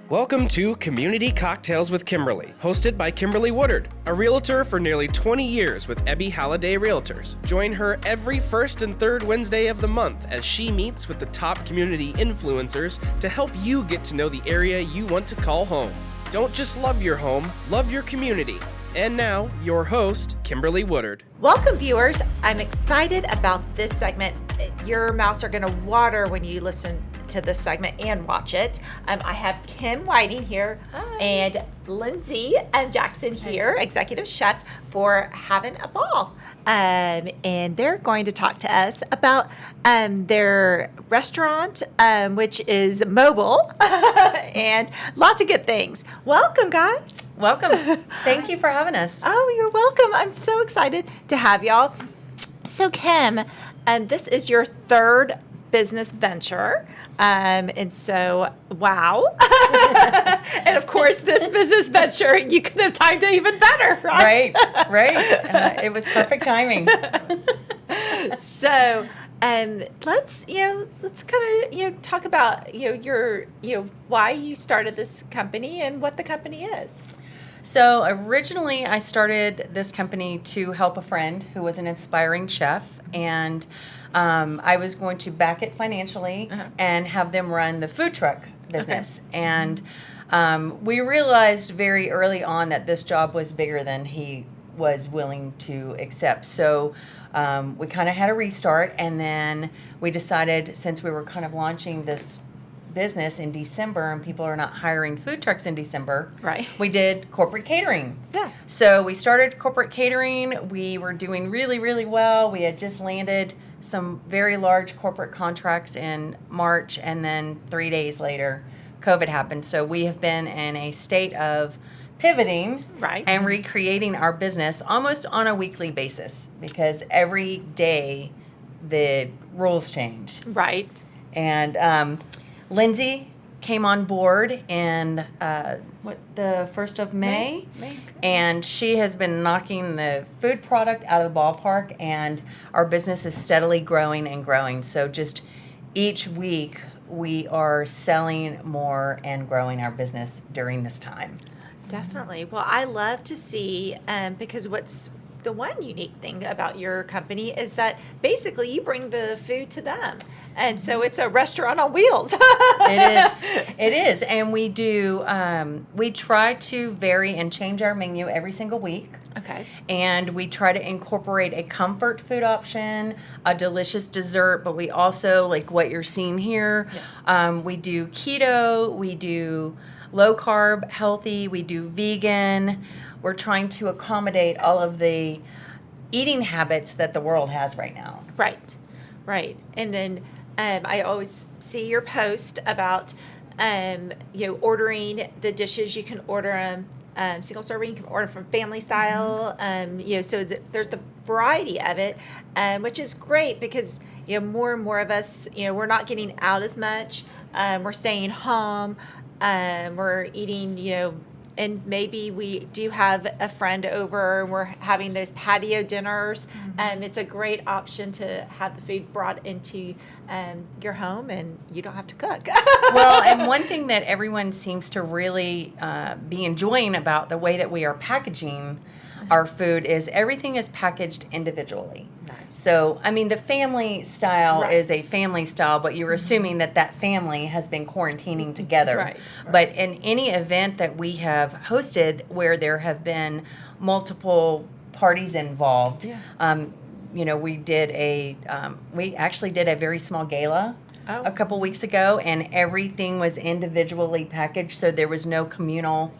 Welcome to Community Cocktails with Kimberly, hosted by Kimberly Woodard, a realtor for nearly 20 years with Ebby Halliday Realtors. Join her every first and third Wednesday of the month as she meets with the top community influencers to help you get to know the area you want to call home. Don't just love your home, love your community. And now, your host, Kimberly Woodard. Welcome, viewers. I'm excited about this segment. Your mouths are going to water when you listen to this segment and watch it. I have Kim Whiting here. Hi. And Lindsey Jackson here, executive chef for Havin A Ball. And they're going to talk to us about their restaurant, which is mobile, and lots of good things. Welcome, guys. Welcome. Thank you for having us. Oh, you're welcome. I'm so excited to have y'all. So, Kim, this is your third business venture. And so, wow. And of course, this business venture, you could have timed it even better, right? Right. It was perfect timing. So, let's kind of, talk about, your, why you started this company and what the company is. So originally I started this company to help a friend who was an inspiring chef, and I was going to back it financially and have them run the food truck business. Okay. And we realized very early on that this job was bigger than he was willing to accept. So we kind of had a restart, and then we decided, since we were kind of launching this business in December and people are not hiring food trucks in December, right, we did corporate catering. Yeah. So we started corporate catering. We were doing really, really well. We had just landed some very large corporate contracts in March, and then 3 days later, COVID happened. So we have been in a state of pivoting, right, and recreating our business almost on a weekly basis, because every day the rules change. Right. And Lindsey came on board in the 1st of May. And she has been knocking the food product out of the ballpark, and our business is steadily growing and growing. So just each week we are selling more and growing our business during this time. Definitely. Well, I love to see, because what's the one unique thing about your company is that basically you bring the food to them. And so it's a restaurant on wheels. It is. And we do, we try to vary and change our menu every single week. Okay. And we try to incorporate a comfort food option, a delicious dessert, but we also, like what you're seeing here, we do keto, we do low carb, healthy, we do vegan. We're trying to accommodate all of the eating habits that the world has right now. Right. And then I always see your post about, ordering the dishes. You can order them single serving. You can order from family style. So there's the variety of it, which is great because, more and more of us, we're not getting out as much. We're staying home. We're eating, and maybe we do have a friend over and we're having those patio dinners. It's a great option to have the food brought into your home, and you don't have to cook. Well, and one thing that everyone seems to really be enjoying about the way that we are packaging our food is everything is packaged individually. Nice. So, I mean, the family style Right. is a family style, but you're assuming that family has been quarantining together. Right. But in any event that we have hosted where there have been multiple parties involved, we actually did a very small gala a couple weeks ago, and everything was individually packaged, so there was no communal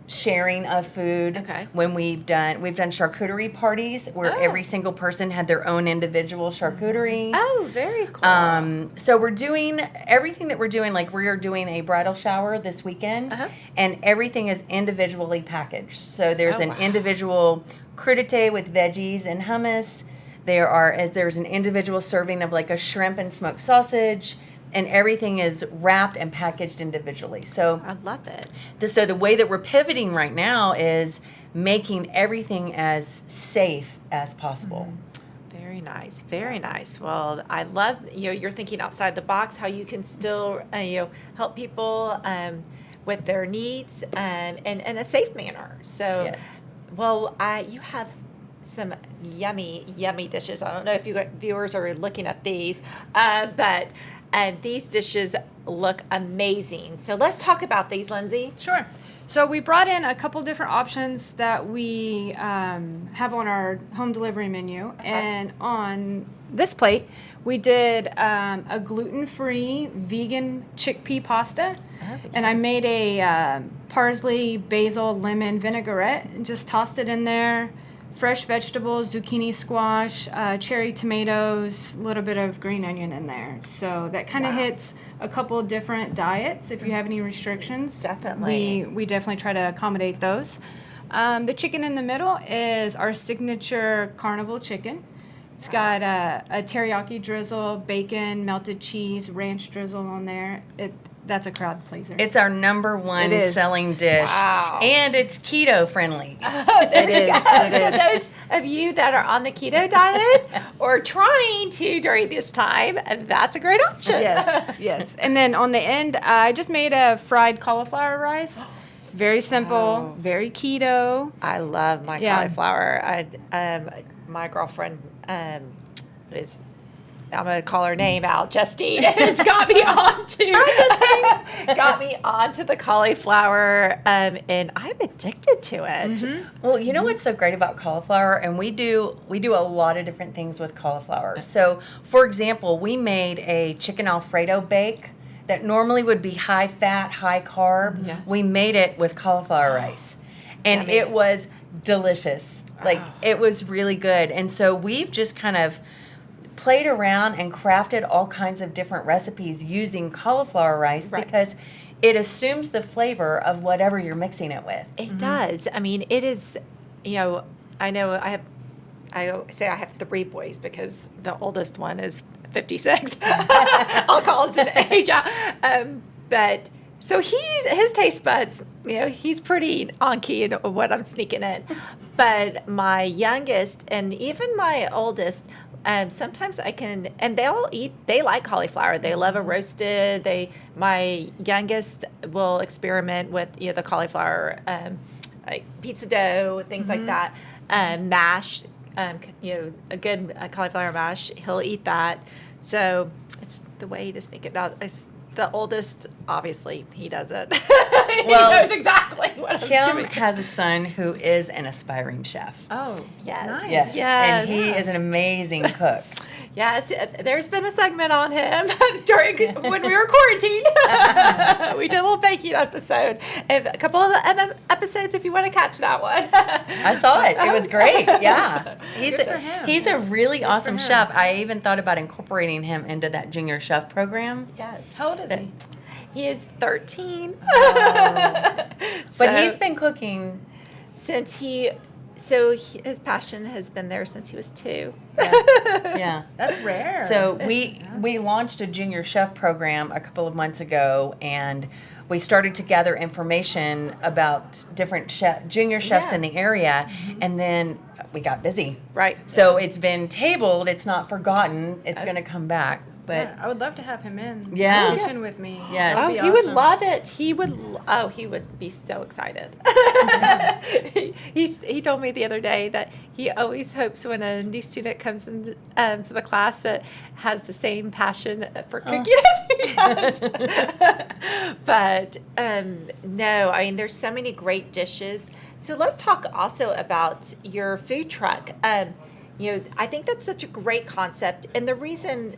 sharing of food. Okay. When we've done charcuterie parties where every single person had their own individual charcuterie. Oh, very cool. So we're doing everything that we're doing, like we are doing a bridal shower this weekend, and everything is individually packaged. So there's an individual crudité with veggies and hummus. There's an individual serving of like a shrimp and smoked sausage. And everything is wrapped and packaged individually. So I love it. So the way that we're pivoting right now is making everything as safe as possible. Very nice. Very nice. Well, I love, you're thinking outside the box, how you can still, help people with their needs in a safe manner. So, Yes. well, you have some yummy, yummy dishes. I don't know if you viewers are looking at these, but these dishes look amazing. So let's talk about these, Lindsay. Sure. So we brought in a couple different options that we have on our home delivery menu. Okay. And on this plate, we did a gluten-free vegan chickpea pasta. And I made a parsley, basil, lemon vinaigrette and just tossed it in there. Fresh vegetables, zucchini, squash, cherry tomatoes, a little bit of green onion in there. So that kind of hits a couple of different diets if you have any restrictions. Definitely. We definitely try to accommodate those. The chicken in the middle is our signature Carnival Chicken. It's got a teriyaki drizzle, bacon, melted cheese, ranch drizzle on there. That's a crowd pleaser. It's our number one It is. selling dish. Wow. And it's keto friendly. There It you is, go. it So is. those of you that are on the keto diet or trying to during this time, that's a great option. Yes, yes. And then on the end, I just made a fried cauliflower rice. Very simple, very keto. I love my Yeah. cauliflower. My girlfriend is. I'm gonna call her name out. Justine has got me onto. Hi, Justine. Got me onto the cauliflower, and I'm addicted to it. Well, you know what's so great about cauliflower, and we do a lot of different things with cauliflower. So, for example, we made a chicken Alfredo bake that normally would be high fat, high carb. Yeah. We made it with cauliflower rice, and Yummy. it was delicious. Like it was really good. And so we've just kind of played around and crafted all kinds of different recipes using cauliflower rice Right. because it assumes the flavor of whatever you're mixing it with. It does. I mean, it is. I know I say I have 3 boys because the oldest one is 56. I'll call his an age out. But so his taste buds, he's pretty on key in what I'm sneaking in. But my youngest and even my oldest, sometimes I can, and they like cauliflower. They love a roasted. My youngest will experiment with, the cauliflower, like pizza dough, things like that. Mash, a good cauliflower mash. He'll eat that. So it's the way to sneak it out. The oldest, obviously, he does it. Well, he knows exactly what I'm Kim doing. has a son who is an aspiring chef. Oh, Yes. nice. Yes. Yes. And he is an amazing cook. Yes, there's been a segment on him when we were quarantined. We did a little baking episode. And a couple of the episodes if you want to catch that one. I saw it. It was great. Yeah. Good for him. He's a really awesome him. chef. I even thought about incorporating him into that junior chef program. Yes. How old is he? He is 13. But he's been cooking. since his passion has been there since he was 2. Yeah. That's rare. So we launched a junior chef program a couple of months ago, and we started to gather information about different junior chefs Yeah. in the area, and then we got busy. Right. So it's been tabled. It's not forgotten. It's going to come back. But Yeah, I would love to have him in Yeah. the kitchen Yes. with me. Yes. Oh, That'd be he would awesome. love it. He would be so excited. He told me the other day that he always hopes when a new student comes into to the class that has the same passion for cooking as he has. But no, I mean, there's so many great dishes. So let's talk also about your food truck. I think that's such a great concept, and the reason,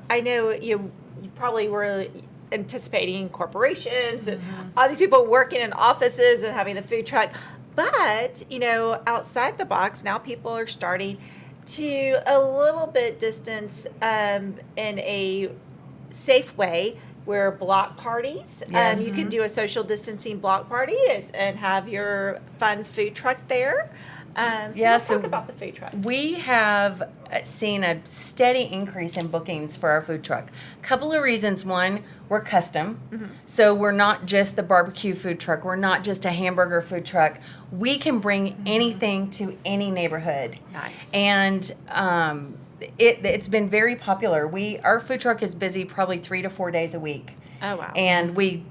I know you probably were anticipating corporations and all these people working in offices and having the food truck, but outside the box now people are starting to a little bit distance in a safe way. Where block parties, Yes. you can do a social distancing block party and have your fun food truck there. Let's talk about the food truck. We have seen a steady increase in bookings for our food truck. Couple of reasons. One, we're custom. So we're not just the barbecue food truck. We're not just a hamburger food truck. We can bring anything to any neighborhood. Nice. And it's been very popular. Our food truck is busy probably 3 to 4 days a week. Oh, wow. And we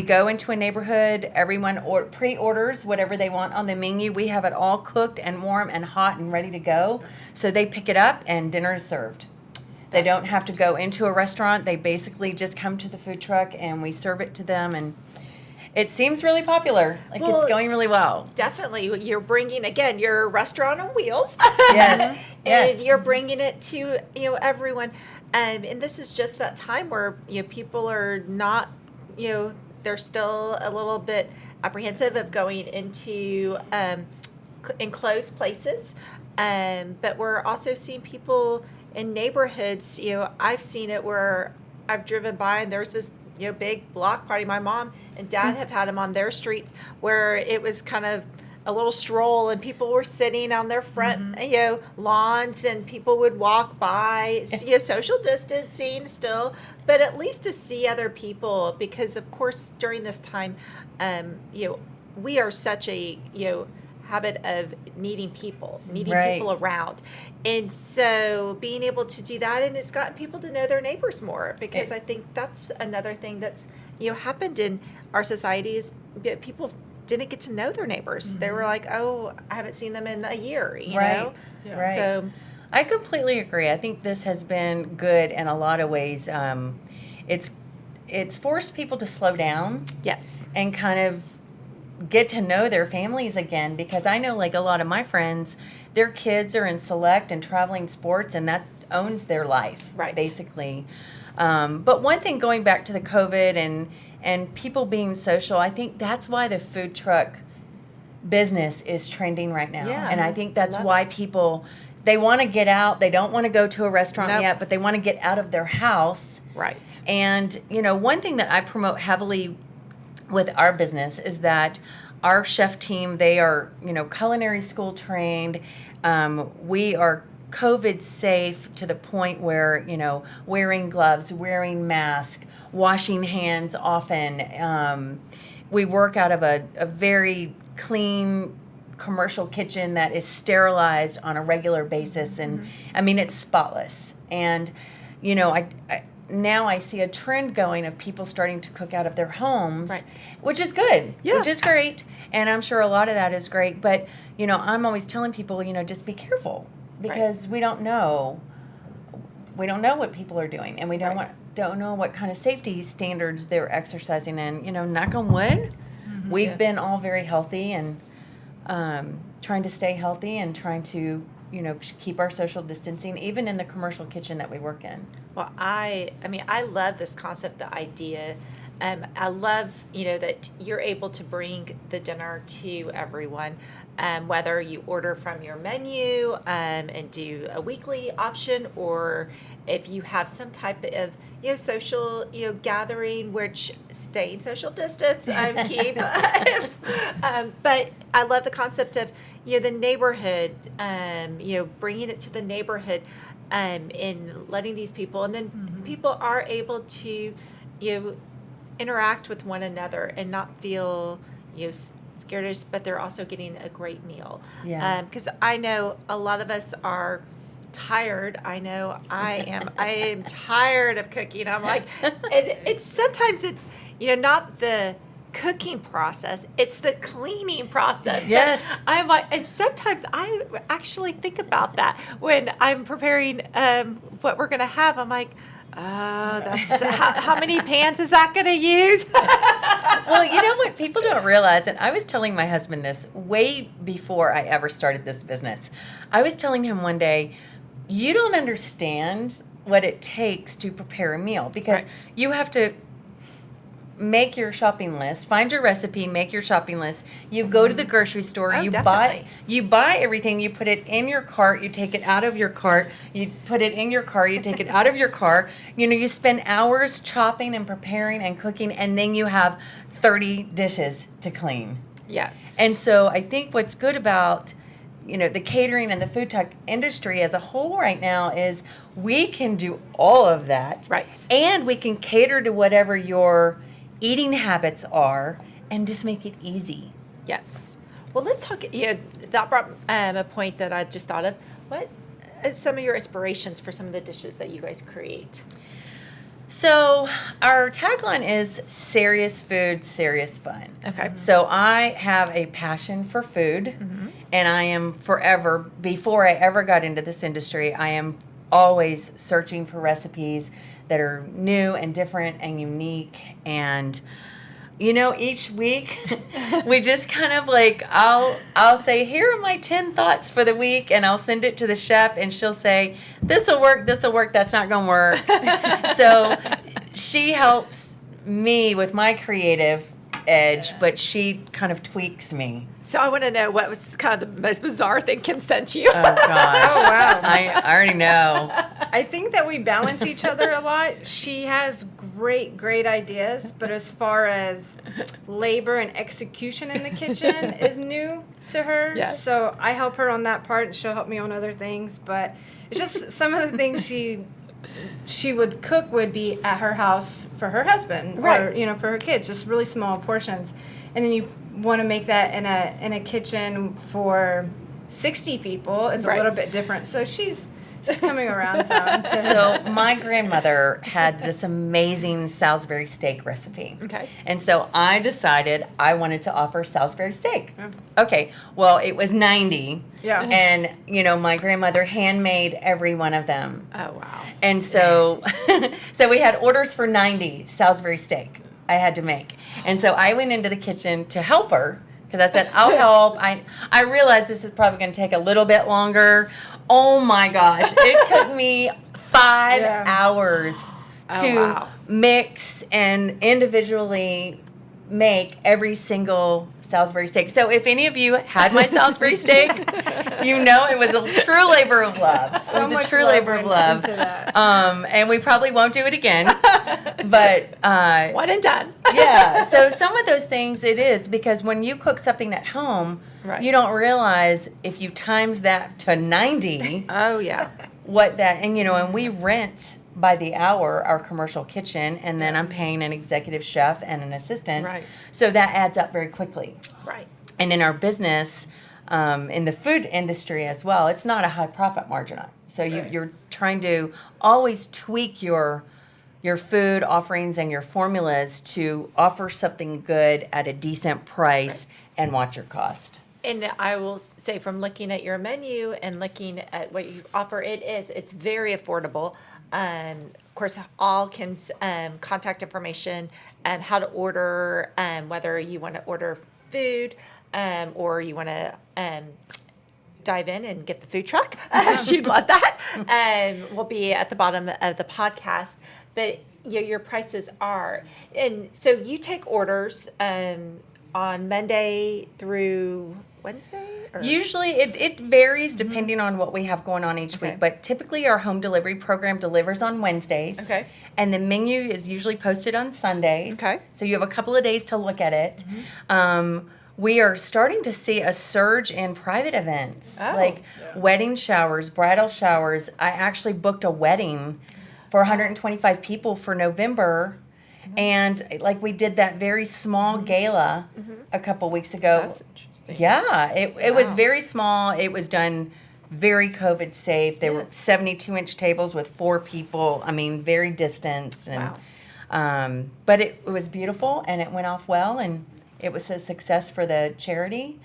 go into a neighborhood. Everyone pre-orders whatever they want on the menu. We have it all cooked and warm and hot and ready to go. So they pick it up and dinner is served. They don't have to go into a restaurant. They basically just come to the food truck and we serve it to them. And it seems really popular. It's going really well. Definitely. You're bringing, again, your restaurant on wheels. Yes. And you're bringing it to, everyone. And this is just that time where, people are not, they're still a little bit apprehensive of going into enclosed places. But we're also seeing people in neighborhoods. I've seen it where I've driven by and there's this big block party. My mom and dad have had them on their streets where it was kind of a little stroll and people were sitting on their front, lawns, and people would walk by, social distancing still, but at least to see other people, because of course during this time, we are such a, habit of needing people around. And so being able to do that, and it's gotten people to know their neighbors more, because I think that's another thing that's, happened in our society is people didn't get to know their neighbors. They were like, oh, I haven't seen them in a year, you know? Yeah. Right. So I completely agree. I think this has been good in a lot of ways. It's forced people to slow down. Yes. And kind of get to know their families again, because I know a lot of my friends, their kids are in select and traveling sports, and that owns their life, basically. But one thing, going back to the COVID and people being social, I think that's why the food truck business is trending right now. Yeah, and I think that's why people, they want to get out. They don't want to go to a restaurant yet, but they want to get out of their house. Right. And, one thing that I promote heavily with our business is that our chef team, they are, culinary school trained. We are COVID safe to the point where, wearing gloves, wearing masks, washing hands often. We work out of a very clean commercial kitchen that is sterilized on a regular basis. And I mean, it's spotless. And, now I see a trend going of people starting to cook out of their homes, which is good, which is great. And I'm sure a lot of that is great. But, I'm always telling people, just be careful, because we don't know. We don't know what people are doing, and we don't know what kind of safety standards they're exercising. And, knock on wood, we've been all very healthy and trying to stay healthy and trying to, keep our social distancing, even in the commercial kitchen that we work in. Well, I love this concept, the idea. I love, that you're able to bring the dinner to everyone, whether you order from your menu and do a weekly option, or if you have some type of, social, gathering, which staying social distance, keep. But I love the concept of, the neighborhood, bringing it to the neighborhood, and letting these people, and then people are able to, interact with one another and not feel, scared, but they're also getting a great meal. Yeah. Because I know a lot of us are tired. I know I am tired of cooking. I'm like, and it's sometimes it's, not the cooking process, it's the cleaning process. Yes. I'm like, and sometimes I actually think about that when I'm preparing what we're going to have. I'm like, oh, that's how many pans is that going to use? Well, you know what people don't realize, and I was telling my husband this way before I ever started this business. I was telling him one day, you don't understand what it takes to prepare a meal, because you have to make your shopping list, find your recipe, make your shopping list. You go to the grocery store, you buy everything, you put it in your cart, you take it out of your cart, you put it in your car, you take it out of your car. You spend hours chopping and preparing and cooking, and then you have 30 dishes to clean. Yes. And so I think what's good about the catering and the food truck industry as a whole right now is we can do all of that. Right. And we can cater to whatever your eating habits are and just make it easy. Yes. Well, let's talk. That brought a point that I just thought of. What is some of your inspirations for some of the dishes that you guys create? So our tagline is serious food, serious fun. Okay. So I have a passion for food, and I am forever, before I ever got into this industry, I am always searching for recipes that are new and different and unique. And each week we just kind of I'll say, here are my 10 thoughts for the week, and I'll send it to the chef, and she'll say, this'll work, that's not gonna work. So she helps me with my creative edge, but she kind of tweaks me. So I want to know what was kind of the most bizarre thing Kim sent you. Oh gosh. Oh, wow. I already know. I think that we balance each other a lot. She has great ideas, but as far as labor and execution in the kitchen is new to her. Yes. So I help her on that part, and she'll help me on other things. But it's just some of the things she would cook would be at her house for her husband, Right. or for her kids, just really small portions. And then you want to make that in a kitchen for 60 people. It's Right. a little bit different. So she's coming around some. So my grandmother had this amazing Salisbury steak recipe. Okay. And so I decided I wanted to offer Salisbury steak. Yeah. Okay. Well, it was 90. Yeah. And, my grandmother handmade every one of them. Oh, wow. And so so we had orders for 90 Salisbury steak I had to make. And so I went into the kitchen to help her, because I said, I'll help. I realized this is probably going to take a little bit longer. Oh my gosh. It took me 5 hours to mix and individually make every single Salisbury steak. So if any of you had my Salisbury steak, it was a true labor of love. So it was much a true love labor of went love. into that. And we probably won't do it again. But One and done. yeah, so some of those things it is, because when you cook something at home, Right. you don't realize if you times that to 90, Oh, yeah. what that, and we rent by the hour our commercial kitchen, and then I'm paying an executive chef and an assistant. Right. So that adds up very quickly. Right. And in our business, in the food industry as well, it's not a high profit margin on. So you're trying to always tweak your food offerings and your formulas to offer something good at a decent price and watch your cost. And I will say, from looking at your menu and looking at what you offer, it's very affordable. Of course, all Kim's contact information, how to order, whether you want to order food or you want to dive in and get the food truck. She'd love that. Will be at the bottom of the podcast. But your prices are. And so you take orders on Monday through Wednesday? Or? Usually it varies depending on what we have going on each Okay. week, but typically our home delivery program delivers on Wednesdays. Okay. And the menu is usually posted on Sundays. Okay. So you have a couple of days to look at it. We are starting to see a surge in private events, like wedding showers, bridal showers. I actually booked a wedding for 125 people for November. And we did that very small gala a couple weeks ago. That's interesting. Yeah, it was very small. It was done very COVID safe. There were 72-inch tables with 4 people. I mean, very distanced. And, but it was beautiful, and it went off well, and it was a success for the charity.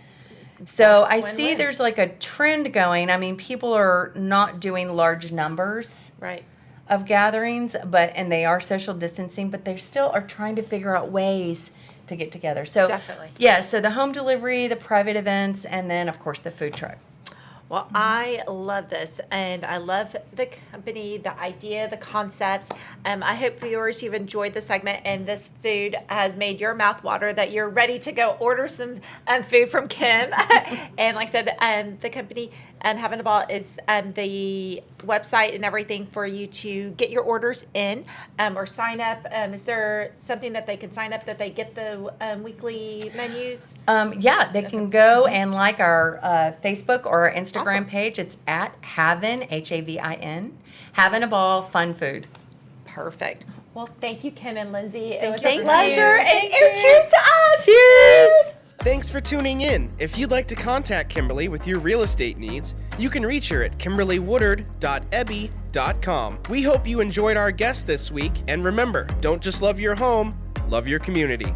So I see there's a trend going. I mean, people are not doing large numbers. Right. Of gatherings, and they are social distancing, but they still are trying to figure out ways to get together. So Definitely. Yeah, so the home delivery, the private events, and then of course the food truck. Well, I love this, and I love the company, the idea, the concept. I hope viewers you've enjoyed the segment, and this food has made your mouth water, that you're ready to go order some food from Kim. And like I said, the company, Havin A Ball, is the website and everything for you to get your orders in or sign up. Is there something that they can sign up, that they get the weekly menus? Yeah, they can go and like our Facebook or our Instagram Awesome. page. It's at Havin, Havin, Havin A Ball Fun Food. Perfect. Well, thank you, Kim and Lindsay. It was you. a pleasure. Thank And cheers to us. Cheers! Thanks for tuning in. If you'd like to contact Kimberly with your real estate needs, you can reach her at kimberlywoodard.ebby.com. We hope you enjoyed our guest this week, and remember, don't just love your home, love your community.